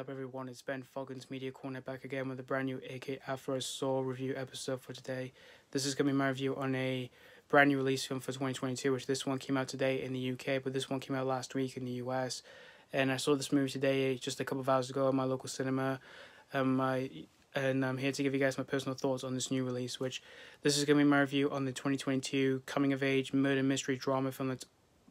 up, everyone? It's Ben Foggins Media Corner back again with a brand new AK After I Saw review episode for today. This is going to be my review on a brand new release film for 2022, which this one came out today in the UK, but this one came out last week in the US. And I saw this movie today just a couple of hours ago at my local cinema. I'm here to give you guys my personal thoughts on this new release, which this is going to be my review on the 2022 coming-of-age murder mystery drama film that's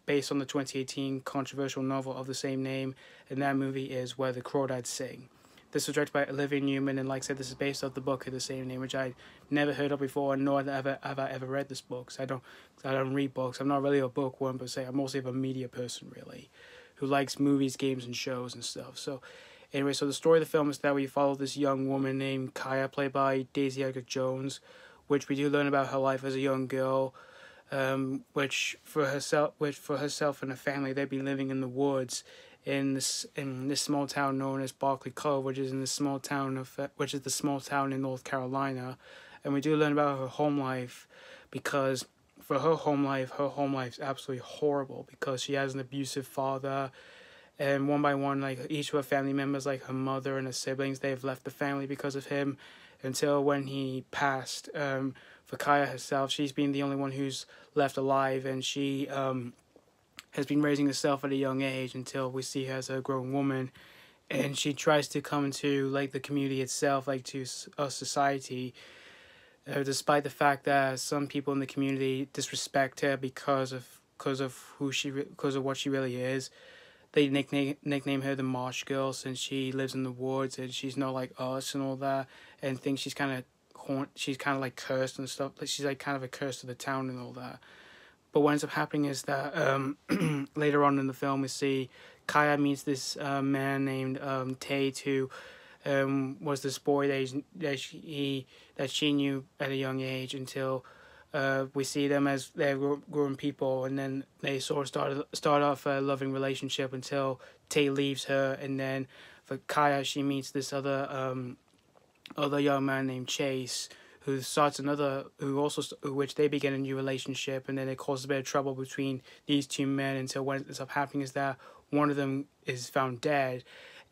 based on the 2018 controversial novel of the same name, and that movie is Where the Crawdads Sing. This was directed by Olivia Newman, and like I said, this is based off the book of the same name, which I never heard of before, nor have I ever read this book. So I don't read books. I'm not really a bookworm per se. I'm mostly a media person, really, who likes movies, games, and shows and stuff. So anyway, so the story of the film is that we follow this young woman named Kaya, played by Daisy Edgar-Jones, which we do learn about her life as a young girl. Which for herself and her family, they've been living in the woods in this small town known as Barkley Cove, which is the small town in North Carolina, and we do learn about her home life, because for her home life's absolutely horrible because she has an abusive father, and one by one, like each of her family members, like her mother and her siblings, they've left the family because of him, until when he passed. For Kaya herself, she's been the only one who's left alive, and she has been raising herself at a young age until we see her as a grown woman, and she tries to come into like the community itself, like to a society, despite the fact that some people in the community disrespect her because of what she really is. They nickname her the Marsh Girl, since she lives in the woods and she's not like us and all that, and think she's kind of like cursed and stuff. Like she's like kind of a curse to the town and all that. But what ends up happening is that later on in the film we see Kaya meets this man named Tate, who was this boy that she knew at a young age, until we see them as they're grown people, and then they sort of start off a loving relationship until Tate leaves her, and then for Kaya she meets this other young man named Chase, which they begin a new relationship, and then it causes a bit of trouble between these two men, until what ends up happening is that one of them is found dead,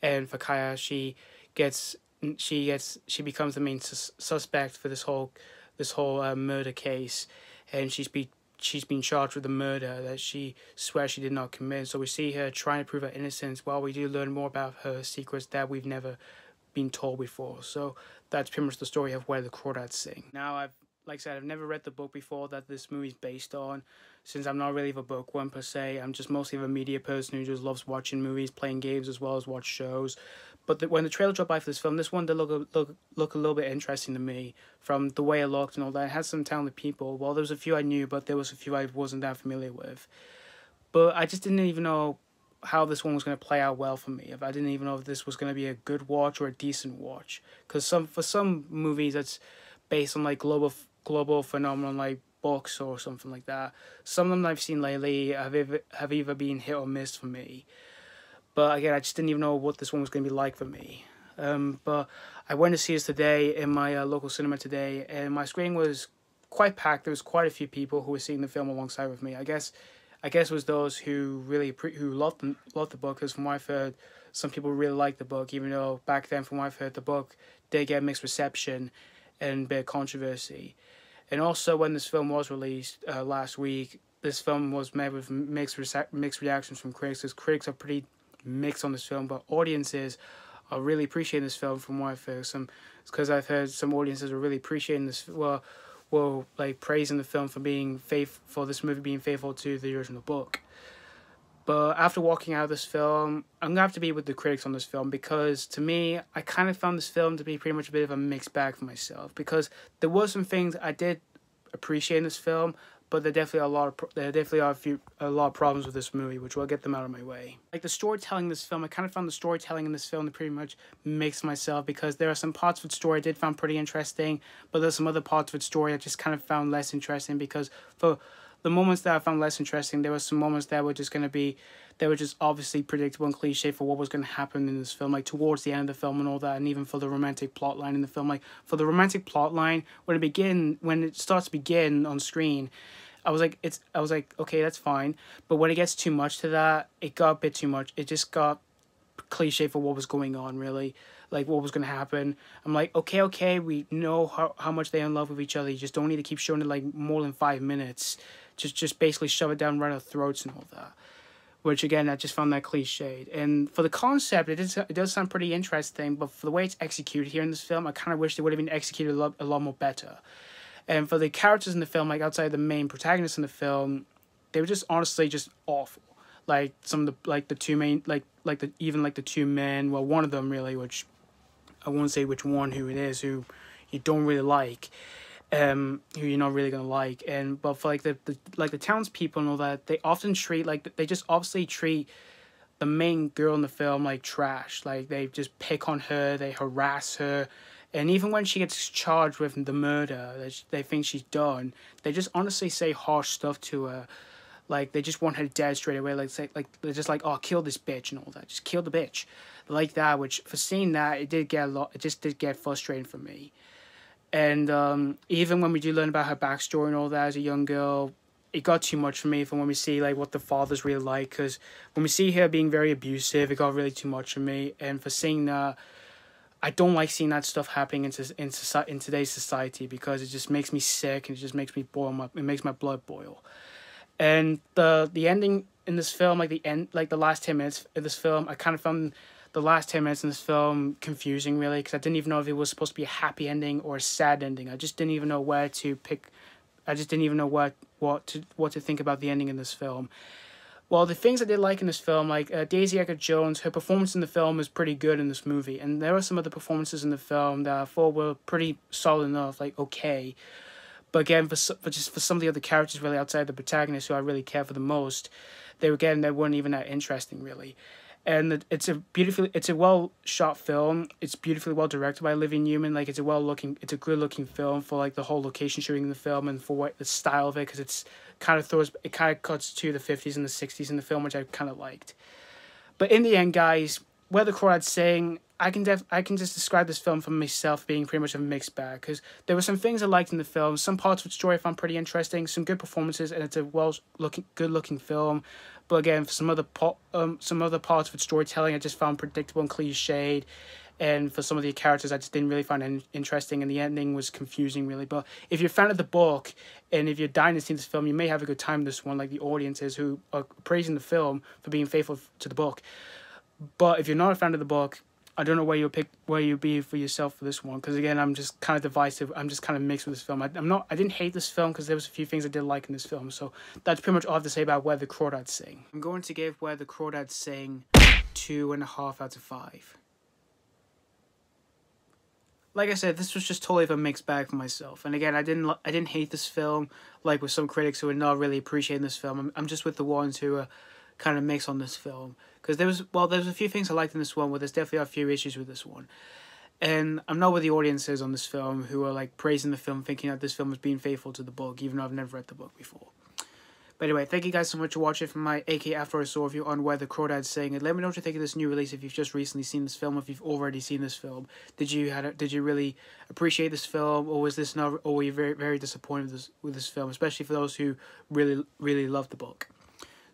and for Kaya she becomes the main suspect for this whole murder case, and she's been charged with the murder that she swears she did not commit. So we see her trying to prove her innocence, while we do learn more about her secrets that we've never been told before. So that's pretty much the story of Where the Crawdads Sing. Now, I've never read the book before that this movie's based on, since I'm not really a bookworm per se. I'm just mostly a media person who just loves watching movies, playing games, as well as watch shows. But when the trailer dropped by for this film, this one did look a little bit interesting to me, from the way it looked and all that. It had some talented people. Well, there was a few I knew, but there was a few I wasn't that familiar with. But I just didn't even know how this one was going to play out well for me. I didn't even know if this was going to be a good watch or a decent watch. Because for some movies that's based on like global phenomenon like books or something like that, some of them I've seen lately have either been hit or miss for me. But again, I just didn't even know what this one was going to be like for me. But I went to see this today in my local cinema today, and my screen was quite packed. There was quite a few people who were seeing the film alongside with me. I guess it was those who loved the book, because from what I've heard, some people really liked the book, even though back then, from what I've heard, the book did get mixed reception and a bit of controversy. And also, when this film was released last week, this film was met with mixed reactions from critics, because critics are pretty mixed on this film, but audiences are really appreciating this film, from what I've heard. Because I've heard some audiences are really appreciating this, like praising the film for this movie being faithful to the original book. But after walking out of this film, I'm gonna have to be with the critics on this film, because to me, I kind of found this film to be pretty much a bit of a mixed bag for myself, because there were some things I did appreciate in this film, but there definitely are a lot of problems with this movie, which will get them out of my way. Like the storytelling in this film, I kind of found the storytelling in this film to pretty much mix myself, because there are some parts of its story I did find pretty interesting, but there's some other parts of its story I just kind of found less interesting, because for the moments that I found less interesting, there were some moments that were just obviously predictable and cliche for what was going to happen in this film, like towards the end of the film and all that, and even for the romantic plot line in the film. Like for the romantic plot line, when it starts to begin on screen, I was like, okay, that's fine. But when it gets too much to that, it got a bit too much. It just got cliche for what was going on, really, like what was going to happen. I'm like, okay, we know how much they're in love with each other. You just don't need to keep showing it like more than 5 minutes. Just basically shove it down right our throats and all that. Which again, I just found that cliched. And for the concept, it does sound pretty interesting, but for the way it's executed here in this film, I kind of wish it would have been executed a lot more better. And for the characters in the film, like outside the main protagonist in the film, they were just honestly just awful. Like some of the two main the two men. Well, one of them really, which I won't say which one who it is, who you don't really like. Who you're not really gonna like, but for like the townspeople and all that, they often treat they just obviously treat the main girl in the film like trash. Like they just pick on her, they harass her, and even when she gets charged with the murder that they think she's done, they just honestly say harsh stuff to her. Like they just want her dead straight away. They're just like, oh, kill this bitch and all that. Just kill the bitch, like that. Which for seeing that, it just did get frustrating for me. And even when we do learn about her backstory and all that as a young girl, it got too much for me from when we see like what the father's really like. Because when we see her being very abusive, it got really too much for me. And for seeing that, I don't like seeing that stuff happening in today's society, because it just makes me sick and it just makes me it makes my blood boil. And the ending in this film, the last 10 minutes of this film, I kind of found the last 10 minutes in this film confusing, really, because I didn't even know if it was supposed to be a happy ending or a sad ending. I just didn't even know where to pick. I just didn't even know what to think about the ending in this film. Well, the things I did like in this film, like Daisy Edgar-Jones, her performance in the film is pretty good in this movie, and there were some other performances in the film that I thought were pretty solid enough, like okay. But again, for some of the other characters, really outside the protagonist, who I really care for the most, they weren't even that interesting, really. And it's a well shot film. It's beautifully well directed by Olivia Newman. Like it's a good looking film for like the whole location shooting in the film and for what the style of it, because it kind of cuts to the 50s and the 60s in the film, which I kind of liked. But in the end, guys, where the Crawdads sing, I can just describe this film for myself being pretty much a mixed bag, because there were some things I liked in the film. Some parts of the story I found pretty interesting, some good performances, and it's a good looking film. But again, for some other parts of its storytelling, I just found predictable and cliched. And for some of the characters, I just didn't really find interesting, and the ending was confusing, really. But if you're a fan of the book, and if you're dying to see this film, you may have a good time with this one, like the audiences who are praising the film for being faithful to the book. But if you're not a fan of the book, I don't know where you'll be for yourself for this one, because again, I'm just kind of divisive. I'm just kind of mixed with this film. I didn't hate this film, because there was a few things I did like in this film. So that's pretty much all I have to say about Where the Crawdads Sing. I'm going to give Where the Crawdads Sing 2.5 out of 5. Like I said, this was just totally a mixed bag for myself. And again, I didn't hate this film, like with some critics who are not really appreciating this film. I'm just with the ones who are kind of mixed on this film. Because there was a few things I liked in this one, but there's definitely a few issues with this one. And I'm not with the audience is on this film who are like praising the film, thinking that this film was being faithful to the book, even though I've never read the book before. But anyway, thank you guys so much for watching from my AK After I Saw review on Where the Crawdads Sing. And let me know what you think of this new release, if you've just recently seen this film, if you've already seen this film. Did you really appreciate this film, or was this not, or were you very, very disappointed with this film, especially for those who really, really loved the book?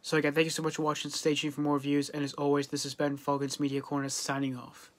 So again, thank you so much for watching. Stay tuned for more reviews. And as always, this has been Falcon's Media Corner signing off.